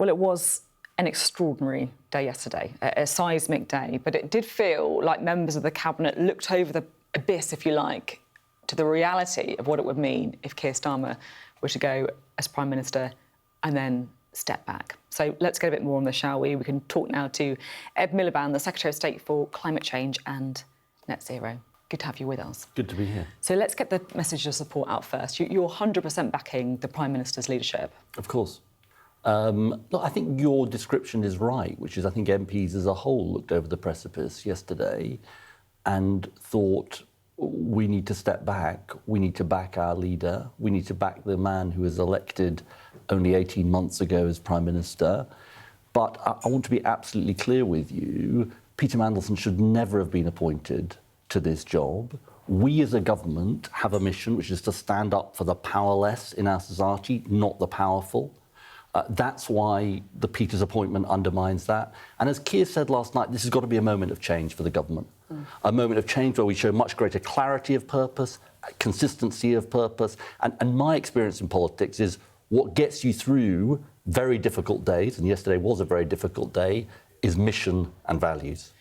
Well, it was an extraordinary day yesterday, a seismic day, but it did feel like members of the Cabinet looked over the abyss, if you like, to the reality of what it would mean if Keir Starmer were to go as Prime Minister and then step back. So let's get a bit more on this, shall we? We can talk now to Ed Miliband, the Secretary of State for Climate Change and Net Zero. Good to have you with us. Good to be here. So let's get the message of support out first. You're 100% backing the Prime Minister's leadership. Of course. Look, I think your description is right, which is I think MPs as a whole looked over the precipice yesterday and thought we need to step back, we need to back our leader, we need to back the man who was elected only 18 months ago as Prime Minister. But I want to be absolutely clear with you, Peter Mandelson should never have been appointed to this job. We as a government have a mission, which is to stand up for the powerless in our society, not the powerful. That's why the Peters appointment undermines that. And as Keir said last night, this has got to be a moment of change for the government. A moment of change where we show much greater clarity of purpose, consistency of purpose. And my experience in politics is what gets you through very difficult days, and yesterday was a very difficult day, is mission and values.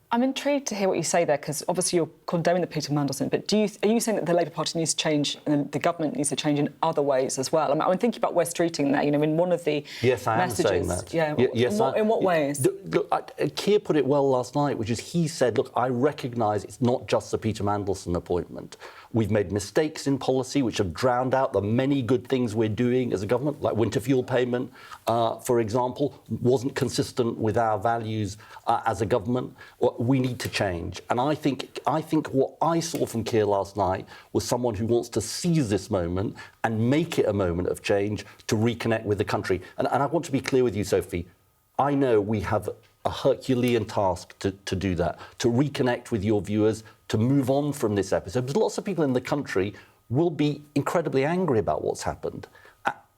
I'm intrigued to hear what you say there, because obviously you're condoning the Peter Mandelson, but are you saying that the Labour Party needs to change and the government needs to change in other ways as well? I'm thinking about West Streeting there, in one of the yes, I messages. am saying that. Yeah, yes, in what ways? Look, Keir put it well last night, which is he said, look, I recognise it's not just the Peter Mandelson appointment. We've made mistakes in policy which have drowned out the many good things we're doing as a government, like winter fuel payment, for example, wasn't consistent with our values as a government. We need to change. And I think what I saw from Keir last night was someone who wants to seize this moment and make it a moment of change to reconnect with the country. And I want to be clear with you, Sophie. I know we have a Herculean task to do that, to reconnect with your viewers, to move on from this episode. Because lots of people in the country will be incredibly angry about what's happened.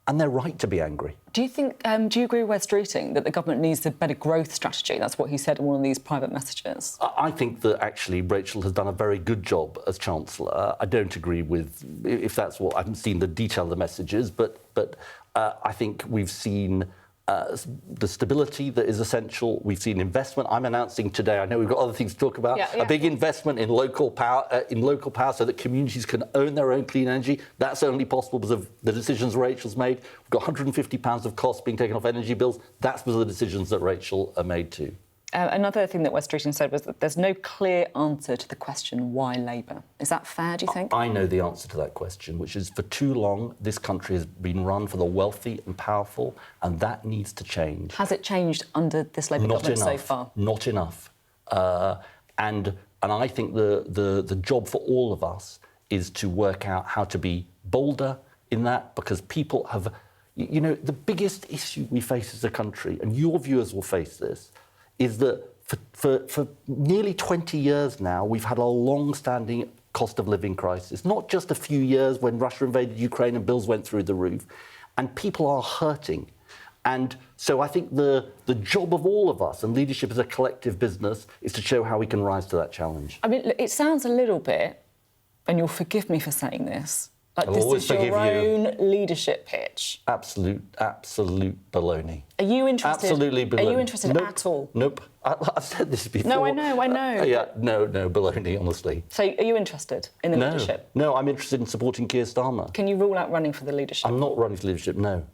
And they're right to be angry. Do you think, do you agree with West Streeting that the government needs a better growth strategy? That's what he said in one of these private messages. I think that actually Rachel has done a very good job as Chancellor. I don't agree with, if that's what, I haven't seen the detail of the messages, but I think we've seen the stability that is essential. We've seen investment. I'm announcing today, I know we've got other things to talk about, a big investment in local power so that communities can own their own clean energy. That's only possible because of the decisions Rachel's made. We've got £150 of costs being taken off energy bills. That's because of the decisions that Rachel made too. Another thing that West Streeting said was that there's no clear answer to the question, why Labour? Is that fair, do you think? I know the answer to that question, which is for too long, this country has been run for the wealthy and powerful, and that needs to change. Has it changed under this Labour government so far? Not enough. And I think the job for all of us is to work out how to be bolder in that, because people have... the biggest issue we face as a country, and your viewers will face this, is that for nearly 20 years now, we've had a long-standing cost of living crisis, not just a few years when Russia invaded Ukraine and bills went through the roof, and people are hurting. And so I think the job of all of us, and leadership as a collective business, is to show how we can rise to that challenge. I mean, it sounds a little bit, and you'll forgive me for saying this, like I'll this is your own leadership pitch. Absolute baloney. Are you interested? Absolutely baloney. Are you interested at all? Nope. I've said this before. No, I know. No, baloney, honestly. So are you interested in the leadership? No, I'm interested in supporting Keir Starmer. Can you rule out running for the leadership? I'm not running for leadership, no.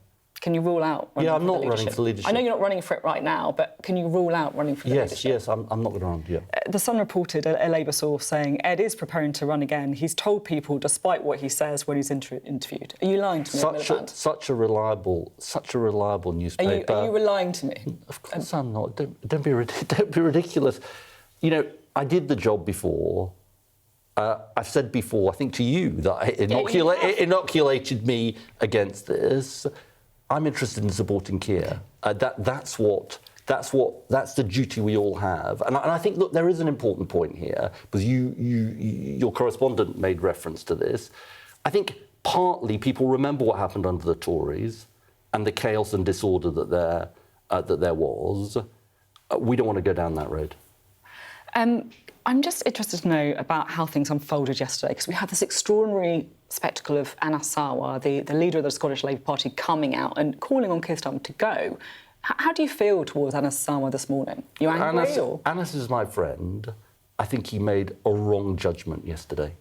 Can you rule out running for the leadership? I'm not running for the leadership. I know you're not running for it right now, but can you rule out running for the leadership? Yes, I'm not going to run, yeah. The Sun reported a Labour source saying Ed is preparing to run again. He's told people, despite what he says when he's interviewed. Are you lying to me, Miliband? Such a reliable newspaper. Are you lying to me? Of course I'm not. Don't be ridiculous. I did the job before. I've said before, I think to you, that it inoculated me against this. I'm interested in supporting Keir. That's the duty we all have. And I think, look, there is an important point here, because your correspondent made reference to this. I think partly people remember what happened under the Tories and the chaos and disorder that there was. We don't want to go down that road. I'm just interested to know about how things unfolded yesterday, because we had this extraordinary spectacle of Anas Sarwar, the leader of the Scottish Labour Party, coming out and calling on Keir Starmer to go. How do you feel towards Anas Sarwar this morning? You angry? Anas is my friend. I think he made a wrong judgment yesterday.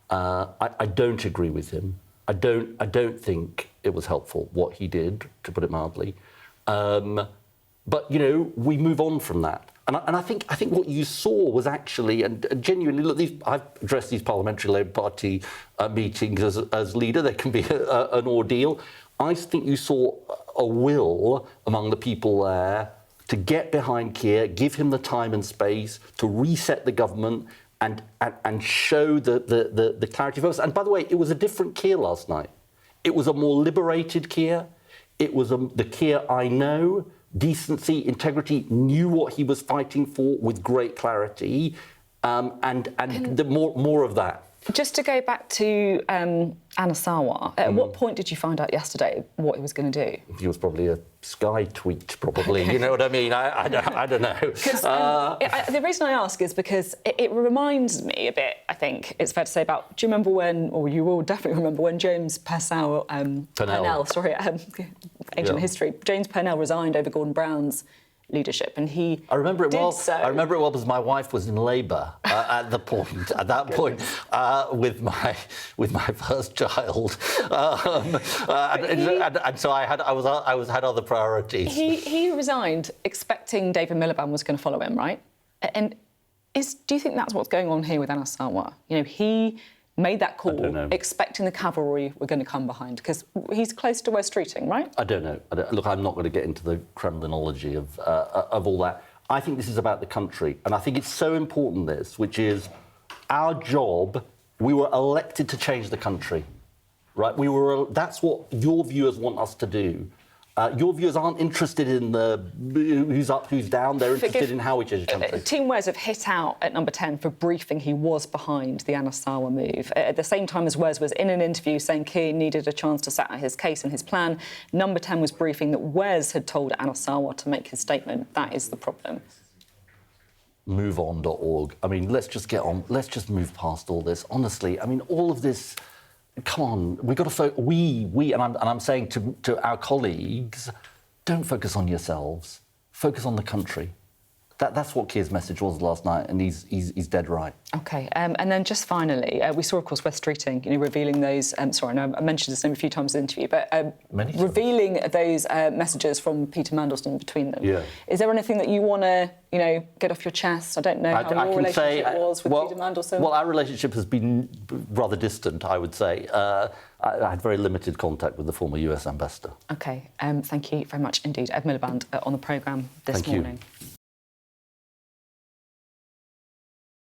I don't agree with him. I don't think it was helpful what he did, to put it mildly. But we move on from that. And I think what you saw was actually, and genuinely, look, I've addressed these parliamentary Labour Party meetings as leader. There can be an ordeal. I think you saw a will among the people there to get behind Keir, give him the time and space to reset the government and show the clarity of focus. And by the way, it was a different Keir last night. It was a more liberated Keir. It was the Keir I know. Decency, integrity, knew what he was fighting for with great clarity, more of that. Just to go back to Anas Sarwar, at what point did you find out yesterday what he was going to do? It was probably a Sky tweet, probably. Okay. You know what I mean? I don't know. The reason I ask is because it reminds me a bit, I think it's fair to say, about, do you remember when, or you will definitely remember when James Purnell, ancient history, James Purnell resigned over Gordon Brown's leadership, and he I remember it well so. Because my wife was in Labour at that point with my first child, and so I had other priorities. He resigned expecting David Miliband was going to follow him, right? And do you think that's what's going on here with Anas Sarwar? He made that call expecting the cavalry were going to come behind, because he's close to Wes Streeting, right? I don't know. Look, I'm not going to get into the Kremlinology of all that. I think this is about the country, and I think it's so important, which is our job. We were elected to change the country, right? That's what your viewers want us to do. Your viewers aren't interested in who's up, who's down. They're interested in how we change the country. Team Wes have hit out at number 10 for briefing he was behind the Anas Sarwar move. At the same time as Wes was in an interview saying Keir needed a chance to set out his case and his plan, number 10 was briefing that Wes had told Anas Sarwar to make his statement. That is the problem. MoveOn.org. I mean, let's just get on. Let's just move past all this. Honestly, I mean, all of this. Come on, we've got to focus. And I'm saying to our colleagues, don't focus on yourselves. Focus on the country. That's what Keir's message was last night, and he's dead right. OK, and then just finally, we saw, of course, Wes Streeting, revealing those. Sorry, I know I mentioned his name a few times in the interview, but revealing those messages from Peter Mandelson between them. Yeah. Is there anything that you want to, get off your chest? I don't know how your relationship was with Peter Mandelson. Well, our relationship has been rather distant, I would say. I had very limited contact with the former US ambassador. OK, thank you very much indeed. Ed Miliband on the programme this morning. You.